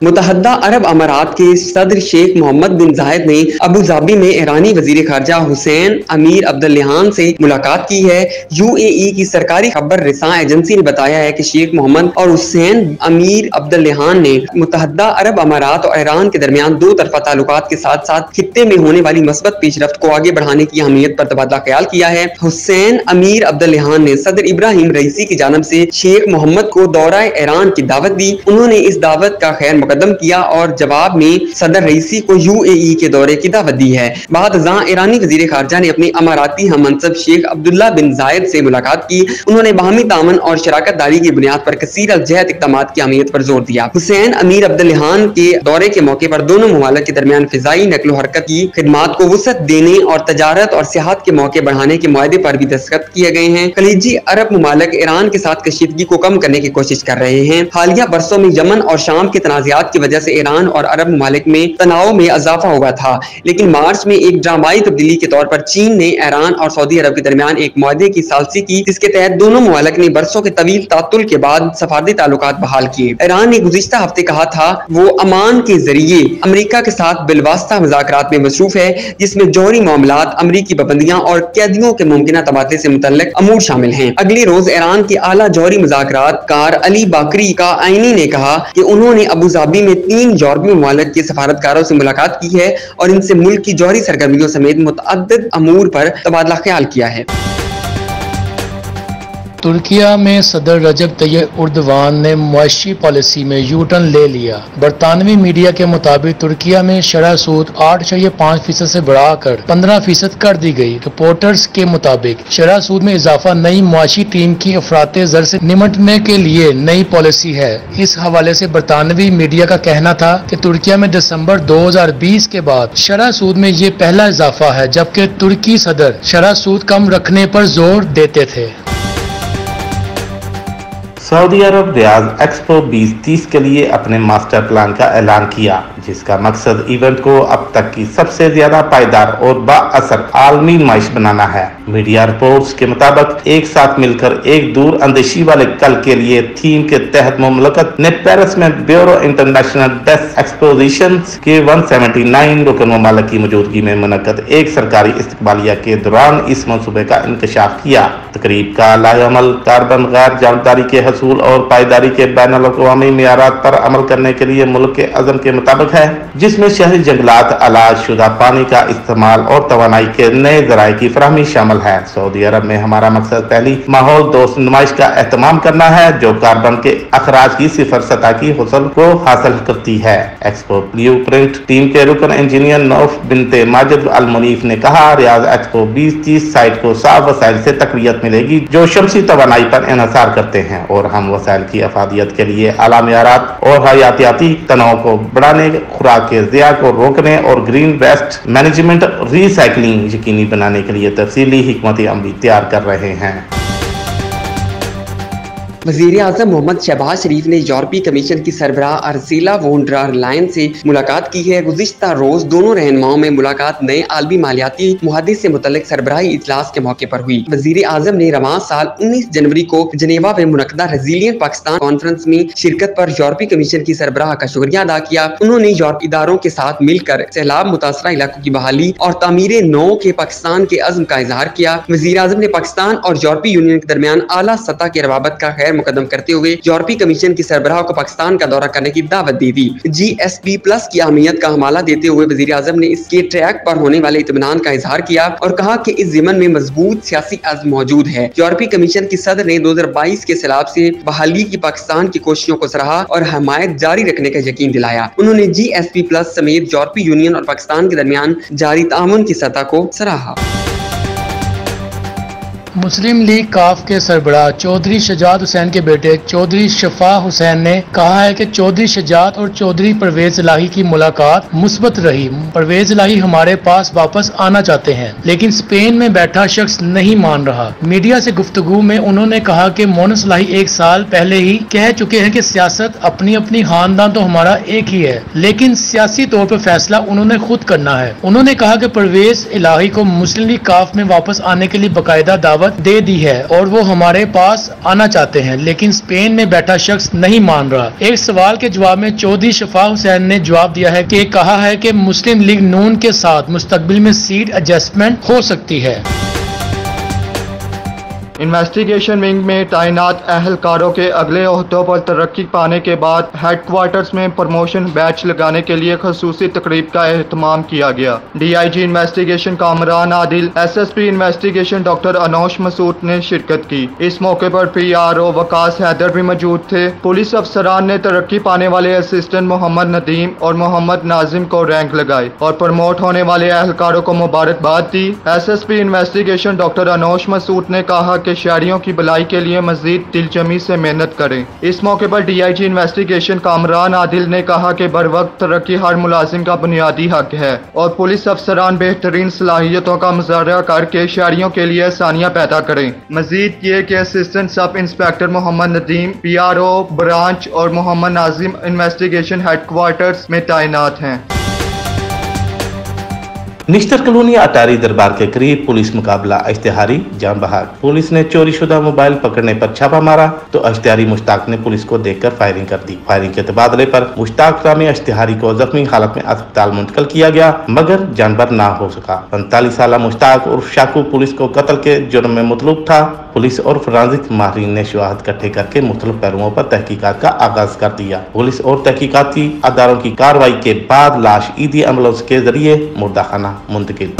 मुतहद्दा अरब अमारात के सदर शेख मोहम्मद बिन जायद ने अबू धाबी में ईरानी वजीर खारजा हुसैन अमीर अब्दुल्लाहान से मुलाकात की है। यूएई की सरकारी खबर रिसां एजेंसी ने बताया है कि शेख मोहम्मद और हुसैन अमीर अब्दुल्लाहान ने मुतहद्दा अरब अमारात और ईरान के दरमियान दो तरफा ताल्लुकात के साथ साथ खित्ते में होने वाली मस्बत पेशरफ्त को आगे बढ़ाने की अहमियत पर तबादला ख्याल किया है। हुसैन अमीर अब्दुल्लाहान ने सदर इब्राहिम रईसी की जानब से शेख मोहम्मद को दौरा ईरान की दावत दी। उन्होंने इस दावत का खैर मुकदम किया और जवाब में सदर रईसी को यूएई के दौरे की दावत दी है। बाद जहां ईरानी वजीर खारजा ने अपने अमाराती हममनसब शेख अब्दुल्ला बिन जायद से मुलाकात की। उन्होंने बाहमी तामन और शराकत दारी की बुनियाद पर कसीर अलजहत इक़दामात की अहमियत पर जोर दिया। हुसैन अमीर अब्दुल्लाहान के दौरे के मौके पर दोनों मुमालिक के दरमियान फिजाई नकलो हरकत की खिदमात को वुसअत देने और तजारत और सियाहत के मौके बढ़ाने के मुआहदे पर भी दस्तखत किए गए हैं। खलीजी अरब मुमालिक ईरान के साथ कशीदगी को कम करने की कोशिश कर रहे हैं। हालिया बरसों में यमन और शाम के तनाज़ात की वजह से ईरान और अरब मुमालिक में तनाव में इजाफा हुआ था, लेकिन मार्च में एक ड्रामाई तब्दीली के तौर पर चीन ने ईरान और सऊदी अरब के दरमियान एक मुआहदे की सालसी की, जिसके तहत दोनों मुमालिक ने बरसों के तवील तातुल के बाद सफारती ताल्लुकात बहाल किए। ईरान ने गुज़िश्ता हफ्ते कहा था वो अमान के जरिए अमेरिका के साथ बिलवास्ता मुज़ाकरात में मसरूफ है, जिसमें जौहरी मामलात, अमरीकी पाबंदियां और कैदियों के मुमकिना तबादले से मुतल्लिक अमूर शामिल हैं। अगले रोज ईरान के आला जौहरी मुज़ाकरात कार अली बाकरी का आईनी ने कहा कि उन्होंने अबू धाबी में 3 यूरोपीय मुमालिक के सफारतकारों से मुलाकात की है और इनसे मुल्क की जौहरी सरगर्मियों समेत मुतअद्दिद अमूर पर तबादला ख्याल किया है। तुर्किया में सदर रजब तैयब उर्दवान ने मुआशी पॉलिसी में यू टर्न ले लिया। बरतानवी मीडिया के मुताबिक तुर्किया में शरह सूद 8.5% से बढ़ाकर 15% कर दी गई। रिपोर्टर्स के मुताबिक शरह सूद में इजाफा नई मुआशी टीम की अफराते ज़र से निमटने के लिए नई पॉलिसी है। इस हवाले से बरतानवी मीडिया का कहना था कि तुर्किया में दिसंबर 2020 के बाद शरह सूद में ये पहला इजाफा है, जबकि तुर्की सदर शरह सूद कम रखने पर जोर देते थे। सऊदी अरब रियाद एक्सपो 2030 के लिए अपने मास्टर प्लान का ऐलान किया, जिसका मकसद इवेंट को अब तक की सबसे ज्यादा पायदार और बाअसर आलमी नुमाइश बनाना है। मीडिया रिपोर्ट्स के मुताबिक एक साथ मिलकर एक दूर अंदेशी वाले कल के लिए थीम के तहत मुमलकत ने पेरिस में ब्यूरो इंटरनेशनल बेस्ट एक्सपोजिशन के 179 रुकन ममालिक की मौजूदगी में मुनक्कद एक सरकारी इस्तकबालिया के दौरान इस मनसूबे का इंकशाफ किया। तकरीब का लाएअमल कार्बन गैर जानबदारी के हसूल और पायदारी के बैनुल अक़वामी मियारात पर अमल करने के लिए मुल्क के अज़म के मुताबिक है, जिसमें शहरी जंगलात, अलाज शुदा पानी का इस्तेमाल और तवानाई के नए ज़राए की फराहमी शामिल है। सऊदी अरब में हमारा मकसद पहली माहौल दोस्त नुमाइश का एहतमाम करना है, जो कार्बन के अखराज की 0 सतह की हुसल को हासिल करती है। एक्सपो ब्लू प्रिंट टीम के रुकन इंजीनियर नौफ बिनते माजिद अल मुनीफ ने कहा, रियाद एक्सपो 2030 साइट को साफ वसाइल से तकवियत मिलेगी जो शमसी तवानाई पर इन्हसार करते हैं, और हम वसाइल की अफादियत के लिए आला मियारात और हयातियाती तनाव को बढ़ाने, खुराक के ज़िया को रोकने और ग्रीन वेस्ट मैनेजमेंट रिसाइकलिंग यकीनी बनाने के लिए तफसीली हिकमत अमली तैयार कर रहे हैं। वज़ीर आज़म मोहम्मद शहबाज शरीफ ने यूरोपीय कमीशन की सरबराह अर्ज़ेला वोन डर लायन से मुलाकात की है। गुज़िश्ता रोज दोनों रहनुमाओं में मुलाकात नए आलमी मालियाती मुआहदे से मुतल्लिक सरबराही इजलास के मौके पर हुई। वज़ीर आज़म ने रवां साल 19 जनवरी को जनेवा में मुनक़दा रेज़िलिएंट पाकिस्तान कॉन्फ्रेंस में शिरकत पर यूरोपीय कमीशन की सरबराह का शुक्रिया अदा किया। उन्होंने यूरोपीय इदारों के साथ मिलकर सैलाब मुतासरा इलाकों की बहाली और तामीर नौ के पाकिस्तान के अज़्म का इजहार किया। वज़ीर आज़म ने पाकिस्तान और यूरोपीय यूनियन के दरमियान आला सतह के रवाबत का खैर मुकदम करते हुए यूरोपीय कमीशन की सरबराह को पाकिस्तान का दौरा करने की दावत दी थी। GSP+ की अहमियत का हवाला देते हुए वज़ीर आज़म ने इसके ट्रैक पर होने वाले इत्मीनान का इजहार किया और कहा कि इस ज़िमन में मजबूत सियासी अज़्म मौजूद है। यूरोपीय कमीशन की सदर ने 2022 के सैलाब से बहाली की पाकिस्तान की कोशिशों को सराहा और हमायत जारी रखने का यकीन दिलाया। उन्होंने GSP+ समेत यूरोपीय यूनियन और पाकिस्तान के दरमियान जारी ताउन की सतह को सराहा। मुस्लिम लीग काफ के सरबराह चौधरी शजात हुसैन के बेटे चौधरी शफा हुसैन ने कहा है कि चौधरी शजात और चौधरी परवेज इलाही की मुलाकात मुस्बत रही। परवेज इलाही हमारे पास वापस आना चाहते हैं, लेकिन स्पेन में बैठा शख्स नहीं मान रहा। मीडिया से गुफ्तगू में उन्होंने कहा कि मोनस इलाही 1 साल पहले ही कह चुके हैं कि सियासत अपनी अपनी खानदान तो हमारा एक ही है, लेकिन सियासी तौर पर फैसला उन्होंने खुद करना है। उन्होंने कहा कि परवेज इलाही को मुस्लिम लीग काफ में वापस आने के लिए बाकायदा दावा दावत दे दी है और वो हमारे पास आना चाहते हैं, लेकिन स्पेन में बैठा शख्स नहीं मान रहा। एक सवाल के जवाब में चौधरी शफा हुसैन ने जवाब दिया है कि कहा है कि मुस्लिम लीग नून के साथ मुस्तकबिल में सीट एडजस्टमेंट हो सकती है। इन्वेस्टिगेशन विंग में तैनात अहलकारों के अगले ओहदों पर तरक्की पाने के बाद हेडक्वार्टर्स में प्रमोशन बैच लगाने के लिए खसूसी तकरीब का एहतमाम किया गया। DIG investigation Kamran Adil, SSP investigation doctor Anosh Masood ने शिरकत की। इस मौके पर PRO वकास हैदर भी मौजूद थे। पुलिस अफसरान ने तरक्की पाने वाले असिस्टेंट मोहम्मद नदीम और मोहम्मद नाजिम को रैंक लगाए और प्रमोट होने वाले अहलकारों को मुबारकबाद दी। SSP investigation doctor Anosh Masood ने कहा कि शहरियों की भलाई के लिए मजीद दिलजमी से मेहनत करें। इस मौके पर DIG इन्वेस्टिगेशन कामरान आदिल ने कहा कि बरवक्त तरक्की हर मुलाजिम का बुनियादी हक है और पुलिस अफसरान बेहतरीन सलाहियतों का मुजाहरा करके शहरियों के लिए आसानियां पैदा करें। मजीद ये कि assistant sub inspector Mohammad Nadeem PRO branch और मोहम्मद नाजिम इन्वेस्टिगेशन हेडक्वार्टर्स में तैनात हैं। निश्तर कॉलोनी अटारी दरबार के करीब पुलिस मुकाबला इश्तिहारी जाम बहार। पुलिस ने चोरी शुदा मोबाइल पकड़ने पर छापा मारा तो इश्तिहारी मुश्ताक ने पुलिस को देखकर फायरिंग कर दी। फायरिंग के तबादले पर मुश्ताक नामी इश्तिहारी को जख्मी हालत में अस्पताल मुंतकिल किया गया मगर जानबर ना हो सका। 45 साल मुश्ताक उर्फ शाकू पुलिस को कत्ल के जुर्म में मुतलूब था। पुलिस और फोरेंसिक माहिरीन ने शवाहद इकट्ठे करके मुख्तलिफ पहलुओं पर तहकीकात का आगाज कर दिया। पुलिस और तहकीकाती अदारों की कार्रवाई के बाद लाश ईदी एम्बुलेंस के जरिए मुर्दाखाना मुंतकिल।